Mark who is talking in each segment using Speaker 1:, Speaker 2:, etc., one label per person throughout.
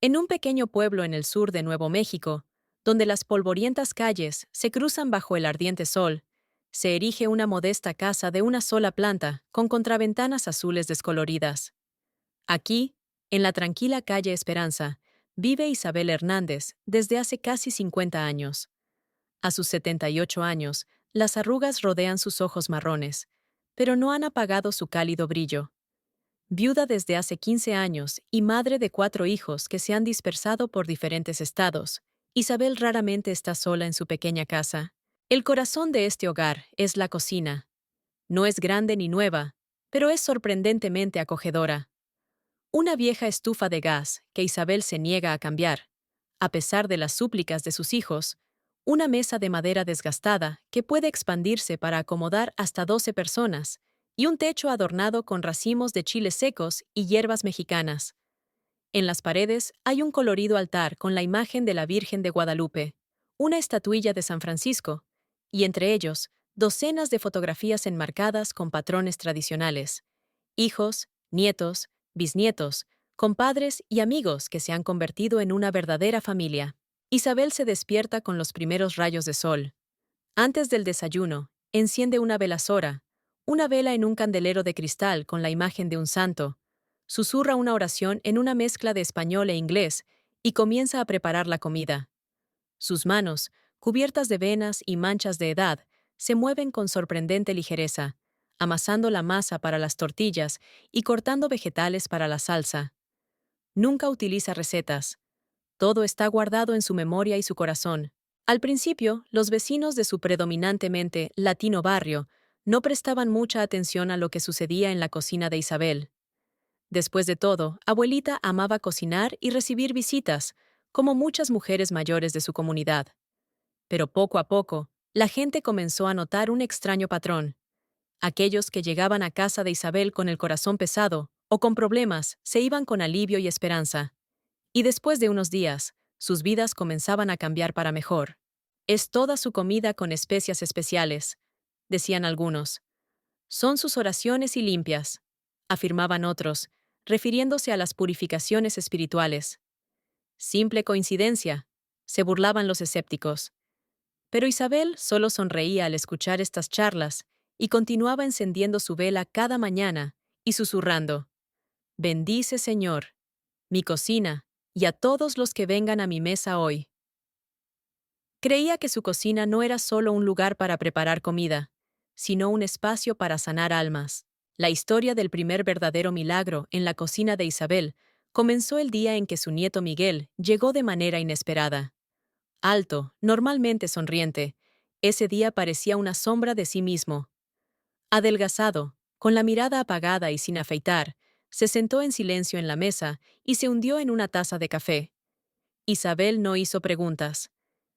Speaker 1: En un pequeño pueblo en el sur de Nuevo México, donde las polvorientas calles se cruzan bajo el ardiente sol, se erige una modesta casa de una sola planta con contraventanas azules descoloridas. Aquí, en la tranquila calle Esperanza, vive Isabel Hernández desde hace casi 50 años. A sus 78 años, las arrugas rodean sus ojos marrones, pero no han apagado su cálido brillo. Viuda desde hace 15 años y madre de 4 hijos que se han dispersado por diferentes estados, Isabel raramente está sola en su pequeña casa. El corazón de este hogar es la cocina. No es grande ni nueva, pero es sorprendentemente acogedora. Una vieja estufa de gas que Isabel se niega a cambiar, a pesar de las súplicas de sus hijos, una mesa de madera desgastada que puede expandirse para acomodar hasta 12 personas, y un techo adornado con racimos de chiles secos y hierbas mexicanas. En las paredes hay un colorido altar con la imagen de la Virgen de Guadalupe, una estatuilla de San Francisco, y entre ellos, docenas de fotografías enmarcadas con patrones tradicionales. Hijos, nietos, bisnietos, compadres y amigos que se han convertido en una verdadera familia. Isabel se despierta con los primeros rayos de sol. Antes del desayuno, enciende una velasora, una vela en un candelero de cristal con la imagen de un santo, susurra una oración en una mezcla de español e inglés y comienza a preparar la comida. Sus manos, cubiertas de venas y manchas de edad, se mueven con sorprendente ligereza, amasando la masa para las tortillas y cortando vegetales para la salsa. Nunca utiliza recetas. Todo está guardado en su memoria y su corazón. Al principio, los vecinos de su predominantemente latino barrio no prestaban mucha atención a lo que sucedía en la cocina de Isabel. Después de todo, abuelita amaba cocinar y recibir visitas, como muchas mujeres mayores de su comunidad. Pero poco a poco, la gente comenzó a notar un extraño patrón. Aquellos que llegaban a casa de Isabel con el corazón pesado o con problemas se iban con alivio y esperanza. Y después de unos días, sus vidas comenzaban a cambiar para mejor. Es toda su comida con especias especiales, decían algunos. Son sus oraciones y limpias, afirmaban otros, refiriéndose a las purificaciones espirituales. Simple coincidencia, se burlaban los escépticos. Pero Isabel solo sonreía al escuchar estas charlas y continuaba encendiendo su vela cada mañana y susurrando: «Bendice, Señor, mi cocina y a todos los que vengan a mi mesa hoy». Creía que su cocina no era solo un lugar para preparar comida, sino un espacio para sanar almas. La historia del primer verdadero milagro en la cocina de Isabel comenzó el día en que su nieto Miguel llegó de manera inesperada. Alto, normalmente sonriente, ese día parecía una sombra de sí mismo. Adelgazado, con la mirada apagada y sin afeitar, se sentó en silencio en la mesa y se hundió en una taza de café. Isabel no hizo preguntas.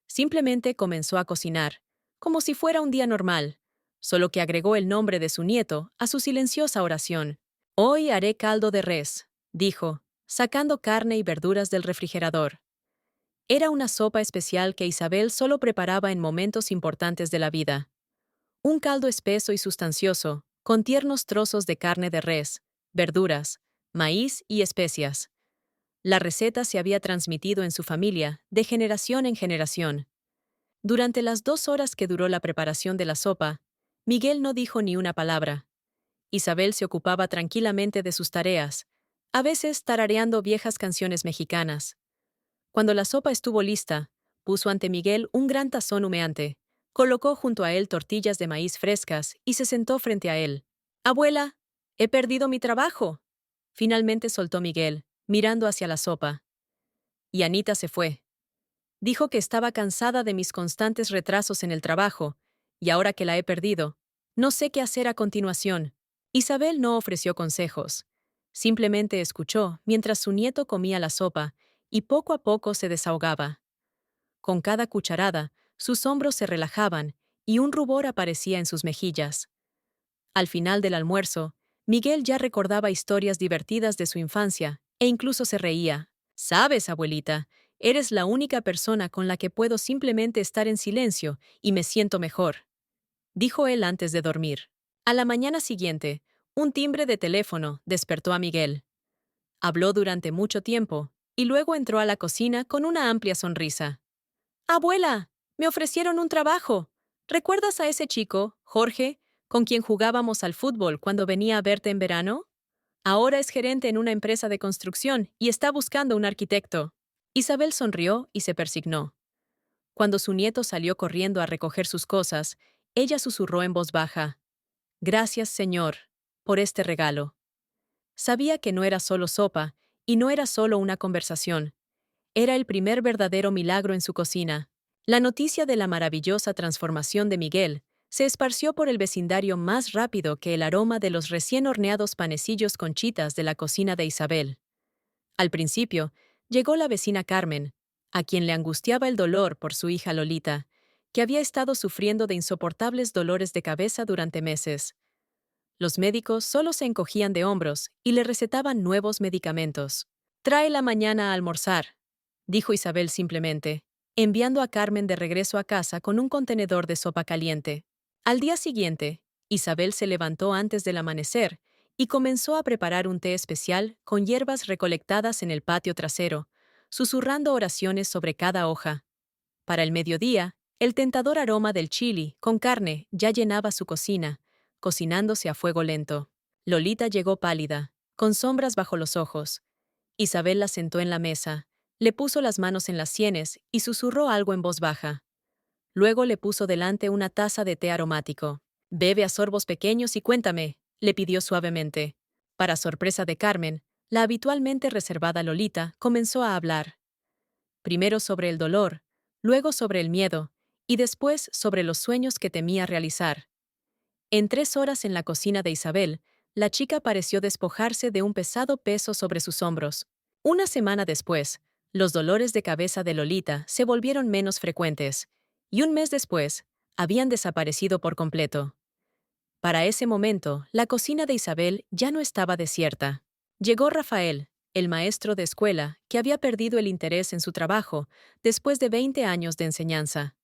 Speaker 1: Simplemente comenzó a cocinar, como si fuera un día normal, solo que agregó el nombre de su nieto a su silenciosa oración. «Hoy haré caldo de res», dijo, sacando carne y verduras del refrigerador. Era una sopa especial que Isabel solo preparaba en momentos importantes de la vida. Un caldo espeso y sustancioso, con tiernos trozos de carne de res, verduras, maíz y especias. La receta se había transmitido en su familia, de generación en generación. Durante las 2 horas que duró la preparación de la sopa, Miguel no dijo ni una palabra. Isabel se ocupaba tranquilamente de sus tareas, a veces tarareando viejas canciones mexicanas. Cuando la sopa estuvo lista, puso ante Miguel un gran tazón humeante, colocó junto a él tortillas de maíz frescas y se sentó frente a él. «Abuela, he perdido mi trabajo», finalmente soltó Miguel, mirando hacia la sopa. Y Anita se fue. Dijo que estaba cansada de mis constantes retrasos en el trabajo, y ahora que la he perdido, no sé qué hacer a continuación. Isabel no ofreció consejos. Simplemente escuchó mientras su nieto comía la sopa, y poco a poco se desahogaba. Con cada cucharada, sus hombros se relajaban y un rubor aparecía en sus mejillas. Al final del almuerzo, Miguel ya recordaba historias divertidas de su infancia e incluso se reía. «Sabes, abuelita, eres la única persona con la que puedo simplemente estar en silencio y me siento mejor», dijo él antes de dormir. A la mañana siguiente, un timbre de teléfono despertó a Miguel. Habló durante mucho tiempo, y luego entró a la cocina con una amplia sonrisa. «Abuela, me ofrecieron un trabajo. ¿Recuerdas a ese chico, Jorge, con quien jugábamos al fútbol cuando venía a verte en verano? Ahora es gerente en una empresa de construcción y está buscando un arquitecto». Isabel sonrió y se persignó. Cuando su nieto salió corriendo a recoger sus cosas, ella susurró en voz baja: «Gracias, señor, por este regalo». Sabía que no era solo sopa, y no era solo una conversación. Era el primer verdadero milagro en su cocina. La noticia de la maravillosa transformación de Miguel se esparció por el vecindario más rápido que el aroma de los recién horneados panecillos conchitas de la cocina de Isabel. Al principio, llegó la vecina Carmen, a quien le angustiaba el dolor por su hija Lolita, que había estado sufriendo de insoportables dolores de cabeza durante meses. Los médicos solo se encogían de hombros y le recetaban nuevos medicamentos. «Tráela mañana a almorzar», dijo Isabel simplemente, enviando a Carmen de regreso a casa con un contenedor de sopa caliente. Al día siguiente, Isabel se levantó antes del amanecer y comenzó a preparar un té especial con hierbas recolectadas en el patio trasero, susurrando oraciones sobre cada hoja. Para el mediodía, el tentador aroma del chili con carne ya llenaba su cocina, cocinándose a fuego lento. Lolita llegó pálida, con sombras bajo los ojos. Isabel la sentó en la mesa, le puso las manos en las sienes y susurró algo en voz baja. Luego le puso delante una taza de té aromático. «Bebe a sorbos pequeños y cuéntame», le pidió suavemente. Para sorpresa de Carmen, la habitualmente reservada Lolita comenzó a hablar. Primero sobre el dolor, luego sobre el miedo, y después sobre los sueños que temía realizar. En 3 horas en la cocina de Isabel, la chica pareció despojarse de un pesado peso sobre sus hombros. Una semana después, los dolores de cabeza de Lolita se volvieron menos frecuentes, y un mes después, habían desaparecido por completo. Para ese momento, la cocina de Isabel ya no estaba desierta. Llegó Rafael, el maestro de escuela, que había perdido el interés en su trabajo después de 20 años de enseñanza.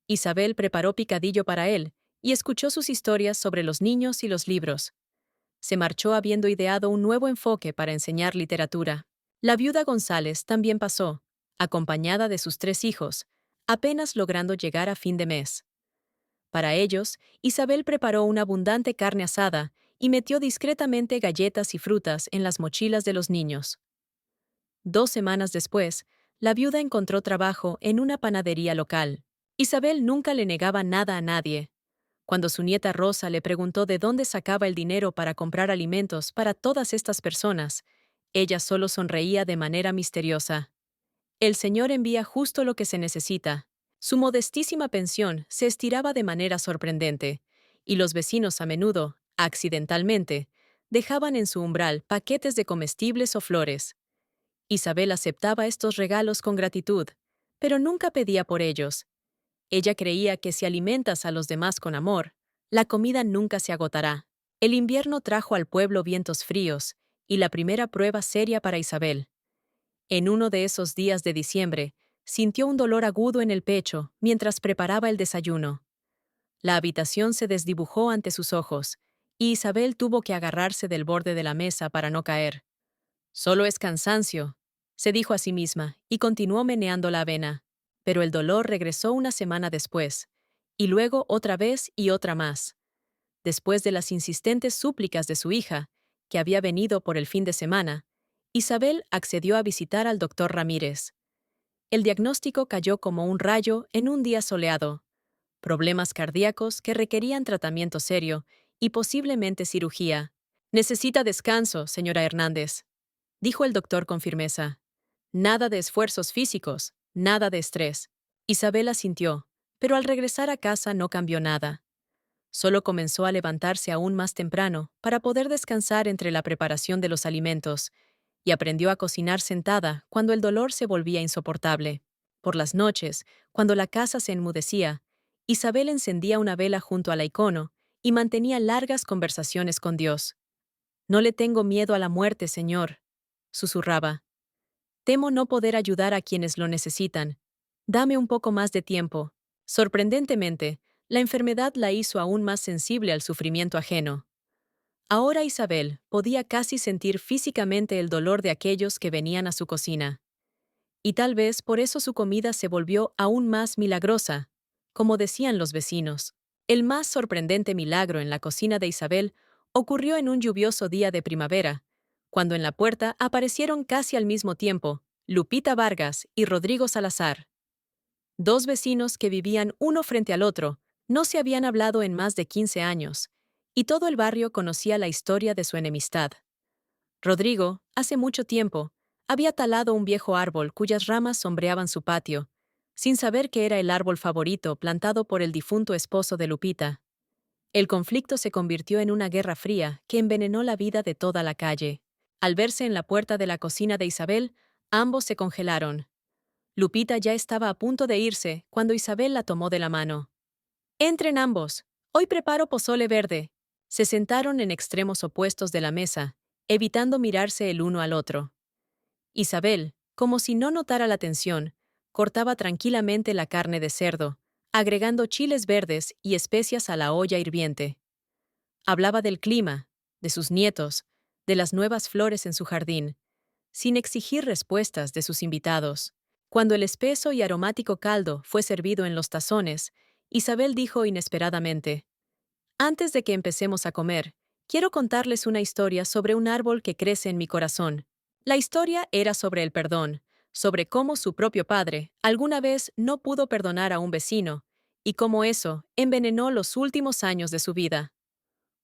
Speaker 1: Isabel preparó picadillo para él y escuchó sus historias sobre los niños y los libros. Se marchó habiendo ideado un nuevo enfoque para enseñar literatura. La viuda González también pasó, acompañada de sus 3 hijos, apenas logrando llegar a fin de mes. Para ellos, Isabel preparó una abundante carne asada y metió discretamente galletas y frutas en las mochilas de los niños. 2 semanas después, la viuda encontró trabajo en una panadería local. Isabel nunca le negaba nada a nadie. Cuando su nieta Rosa le preguntó de dónde sacaba el dinero para comprar alimentos para todas estas personas, ella solo sonreía de manera misteriosa. «El Señor envía justo lo que se necesita». Su modestísima pensión se estiraba de manera sorprendente, y los vecinos a menudo, accidentalmente, dejaban en su umbral paquetes de comestibles o flores. Isabel aceptaba estos regalos con gratitud, pero nunca pedía por ellos. Ella creía que si alimentas a los demás con amor, la comida nunca se agotará. El invierno trajo al pueblo vientos fríos, y la primera prueba seria para Isabel. En uno de esos días de diciembre, sintió un dolor agudo en el pecho mientras preparaba el desayuno. La habitación se desdibujó ante sus ojos, y Isabel tuvo que agarrarse del borde de la mesa para no caer. «Solo es cansancio», se dijo a sí misma, y continuó meneando la avena. Pero el dolor regresó una semana después, y luego otra vez y otra más. Después de las insistentes súplicas de su hija, que había venido por el fin de semana, Isabel accedió a visitar al doctor Ramírez. El diagnóstico cayó como un rayo en un día soleado. Problemas cardíacos que requerían tratamiento serio y posiblemente cirugía. «Necesita descanso, señora Hernández», dijo el doctor con firmeza. «Nada de esfuerzos físicos, nada de estrés». Isabel asintió, pero al regresar a casa no cambió nada. Solo comenzó a levantarse aún más temprano para poder descansar entre la preparación de los alimentos, y aprendió a cocinar sentada cuando el dolor se volvía insoportable. Por las noches, cuando la casa se enmudecía, Isabel encendía una vela junto al icono y mantenía largas conversaciones con Dios. «No le tengo miedo a la muerte, Señor», susurraba. «Temo no poder ayudar a quienes lo necesitan. Dame un poco más de tiempo». Sorprendentemente, la enfermedad la hizo aún más sensible al sufrimiento ajeno. Ahora Isabel podía casi sentir físicamente el dolor de aquellos que venían a su cocina. y tal vez por eso su comida se volvió aún más milagrosa, como decían los vecinos. El más sorprendente milagro en la cocina de Isabel ocurrió en un lluvioso día de primavera, cuando en la puerta aparecieron casi al mismo tiempo Lupita Vargas y Rodrigo Salazar. Dos vecinos que vivían uno frente al otro, no se habían hablado en más de 15 años, y todo el barrio conocía la historia de su enemistad. Rodrigo, hace mucho tiempo, había talado un viejo árbol cuyas ramas sombreaban su patio, sin saber que era el árbol favorito plantado por el difunto esposo de Lupita. El conflicto se convirtió en una guerra fría que envenenó la vida de toda la calle. Al verse en la puerta de la cocina de Isabel, ambos se congelaron. Lupita ya estaba a punto de irse cuando Isabel la tomó de la mano. Entren ambos. Hoy preparo pozole verde. Se sentaron en extremos opuestos de la mesa, evitando mirarse el uno al otro. Isabel, como si no notara la tensión, cortaba tranquilamente la carne de cerdo, agregando chiles verdes y especias a la olla hirviente. Hablaba del clima, de sus nietos, de las nuevas flores en su jardín, sin exigir respuestas de sus invitados. Cuando el espeso y aromático caldo fue servido en los tazones, Isabel dijo inesperadamente: «Antes de que empecemos a comer, quiero contarles una historia sobre un árbol que crece en mi corazón». La historia era sobre el perdón, sobre cómo su propio padre alguna vez no pudo perdonar a un vecino, y cómo eso envenenó los últimos años de su vida.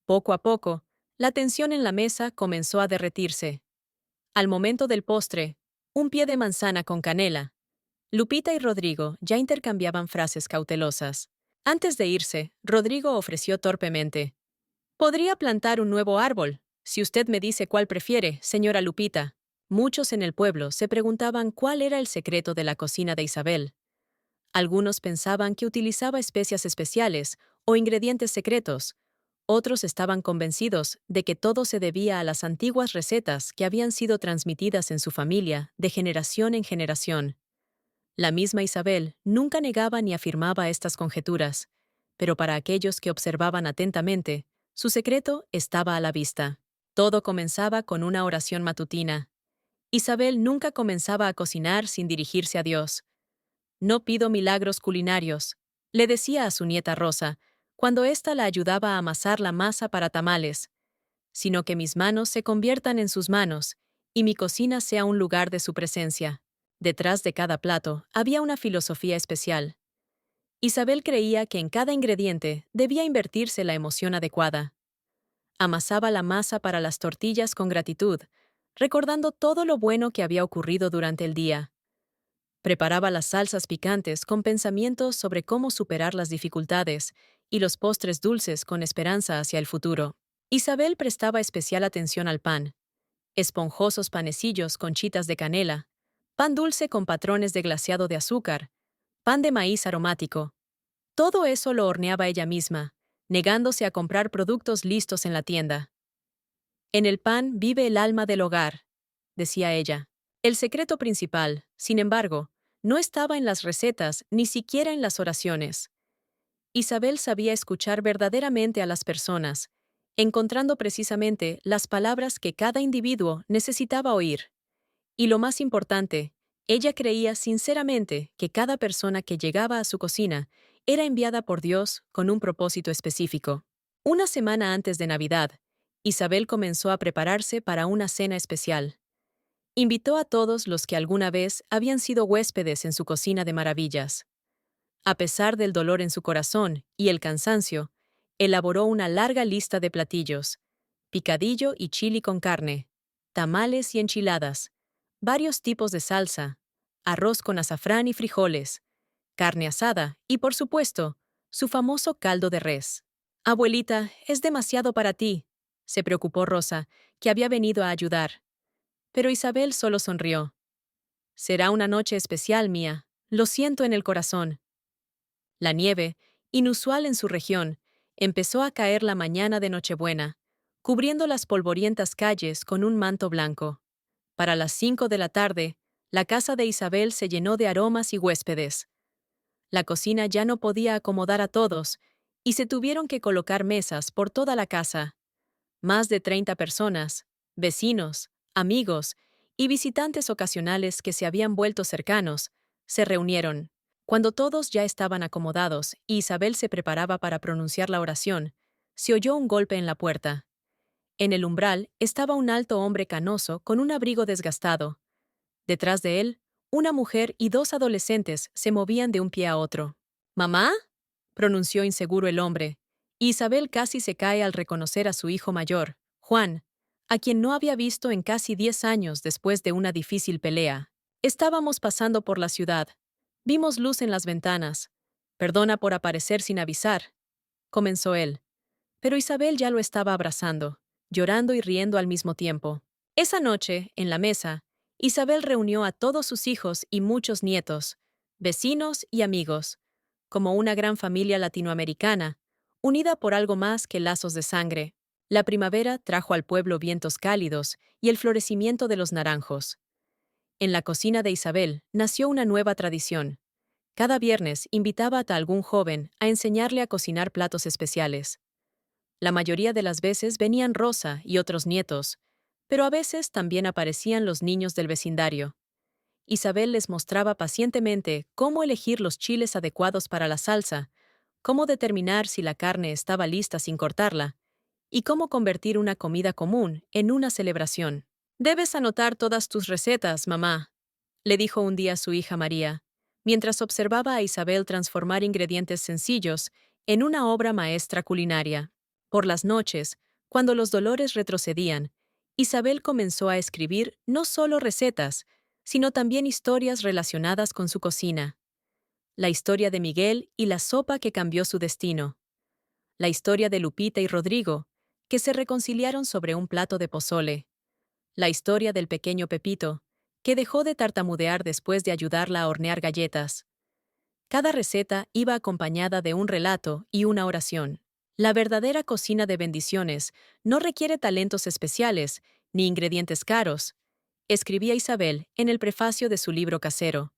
Speaker 1: Poco a poco, la tensión en la mesa comenzó a derretirse. Al momento del postre, un pie de manzana con canela. Lupita y Rodrigo ya intercambiaban frases cautelosas. Antes de irse, Rodrigo ofreció torpemente: «Podría plantar un nuevo árbol, si usted me dice cuál prefiere, señora Lupita». Muchos en el pueblo se preguntaban cuál era el secreto de la cocina de Isabel. Algunos pensaban que utilizaba especias especiales o ingredientes secretos. Otros estaban convencidos de que todo se debía a las antiguas recetas que habían sido transmitidas en su familia de generación en generación. La misma Isabel nunca negaba ni afirmaba estas conjeturas, pero para aquellos que observaban atentamente, su secreto estaba a la vista. Todo comenzaba con una oración matutina. Isabel nunca comenzaba a cocinar sin dirigirse a Dios. «No pido milagros culinarios», le decía a su nieta Rosa, cuando ésta la ayudaba a amasar la masa para tamales, «sino que mis manos se conviertan en sus manos y mi cocina sea un lugar de su presencia». Detrás de cada plato había una filosofía especial. Isabel creía que en cada ingrediente debía invertirse la emoción adecuada. Amasaba la masa para las tortillas con gratitud, recordando todo lo bueno que había ocurrido durante el día. Preparaba las salsas picantes con pensamientos sobre cómo superar las dificultades y los postres dulces con esperanza hacia el futuro. Isabel prestaba especial atención al pan: esponjosos panecillos con chitas de canela, pan dulce con patrones de glaseado de azúcar, pan de maíz aromático. Todo eso lo horneaba ella misma, negándose a comprar productos listos en la tienda. «En el pan vive el alma del hogar», decía ella. El secreto principal, sin embargo, no estaba en las recetas ni siquiera en las oraciones. Isabel sabía escuchar verdaderamente a las personas, encontrando precisamente las palabras que cada individuo necesitaba oír. Y lo más importante, ella creía sinceramente que cada persona que llegaba a su cocina era enviada por Dios con un propósito específico. Una semana antes de Navidad, Isabel comenzó a prepararse para una cena especial. Invitó a todos los que alguna vez habían sido huéspedes en su cocina de maravillas. A pesar del dolor en su corazón y el cansancio, elaboró una larga lista de platillos: picadillo y chili con carne, tamales y enchiladas, varios tipos de salsa, arroz con azafrán y frijoles, carne asada y, por supuesto, su famoso caldo de res. «Abuelita, es demasiado para ti», se preocupó Rosa, que había venido a ayudar. Pero Isabel solo sonrió. «Será una noche especial, mía. Lo siento en el corazón». La nieve, inusual en su región, empezó a caer la mañana de Nochebuena, cubriendo las polvorientas calles con un manto blanco. Para las 5 de la tarde, la casa de Isabel se llenó de aromas y huéspedes. La cocina ya no podía acomodar a todos, y se tuvieron que colocar mesas por toda la casa. Más de 30 personas, vecinos, amigos y visitantes ocasionales que se habían vuelto cercanos, se reunieron. Cuando todos ya estaban acomodados y Isabel se preparaba para pronunciar la oración, se oyó un golpe en la puerta. En el umbral estaba un alto hombre canoso con un abrigo desgastado. Detrás de él, una mujer y dos adolescentes se movían de un pie a otro. ¿Mamá?, pronunció inseguro el hombre. Isabel casi se cae al reconocer a su hijo mayor, Juan, a quien no había visto en casi 10 años después de una difícil pelea. Estábamos pasando por la ciudad. Vimos luz en las ventanas. Perdona por aparecer sin avisar, comenzó él. Pero Isabel ya lo estaba abrazando, llorando y riendo al mismo tiempo. Esa noche, en la mesa, Isabel reunió a todos sus hijos y muchos nietos, vecinos y amigos, como una gran familia latinoamericana, unida por algo más que lazos de sangre. La primavera trajo al pueblo vientos cálidos y el florecimiento de los naranjos. En la cocina de Isabel nació una nueva tradición. Cada viernes invitaba a algún joven a enseñarle a cocinar platos especiales. La mayoría de las veces venían Rosa y otros nietos, pero a veces también aparecían los niños del vecindario. Isabel les mostraba pacientemente cómo elegir los chiles adecuados para la salsa, cómo determinar si la carne estaba lista sin cortarla, y cómo convertir una comida común en una celebración. Debes anotar todas tus recetas, mamá, le dijo un día su hija María, mientras observaba a Isabel transformar ingredientes sencillos en una obra maestra culinaria. Por las noches, cuando los dolores retrocedían, Isabel comenzó a escribir no solo recetas, sino también historias relacionadas con su cocina. La historia de Miguel y la sopa que cambió su destino. La historia de Lupita y Rodrigo, que se reconciliaron sobre un plato de pozole. La historia del pequeño Pepito, que dejó de tartamudear después de ayudarla a hornear galletas. Cada receta iba acompañada de un relato y una oración. La verdadera cocina de bendiciones no requiere talentos especiales ni ingredientes caros, escribía Isabel en el prefacio de su libro casero.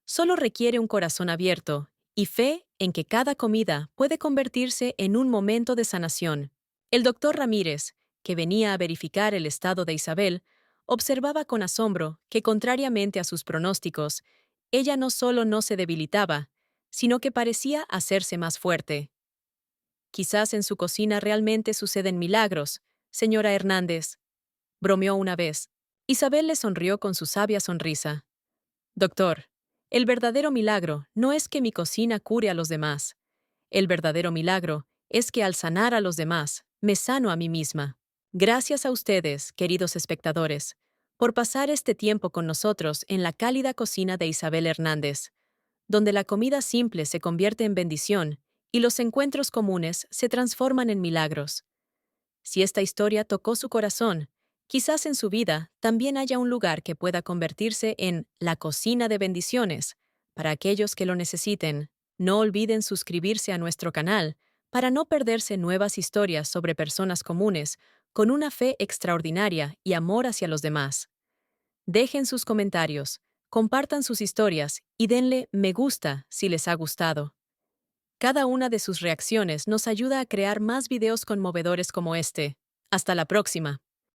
Speaker 1: Solo requiere un corazón abierto y fe en que cada comida puede convertirse en un momento de sanación. El doctor Ramírez, que venía a verificar el estado de Isabel, observaba con asombro que, contrariamente a sus pronósticos, ella no solo no se debilitaba, sino que parecía hacerse más fuerte. Quizás en su cocina realmente suceden milagros, señora Hernández, bromeó una vez. Isabel le sonrió con su sabia sonrisa. Doctor, el verdadero milagro no es que mi cocina cure a los demás. El verdadero milagro es que al sanar a los demás, me sano a mí misma. Gracias a ustedes, queridos espectadores, por pasar este tiempo con nosotros en la cálida cocina de Isabel Hernández, donde la comida simple se convierte en bendición y los encuentros comunes se transforman en milagros. Si esta historia tocó su corazón, quizás en su vida también haya un lugar que pueda convertirse en la cocina de bendiciones para aquellos que lo necesiten. No olviden suscribirse a nuestro canal para no perderse nuevas historias sobre personas comunes con una fe extraordinaria y amor hacia los demás. Dejen sus comentarios, compartan sus historias y denle me gusta si les ha gustado. Cada una de sus reacciones nos ayuda a crear más videos conmovedores como este. Hasta la próxima.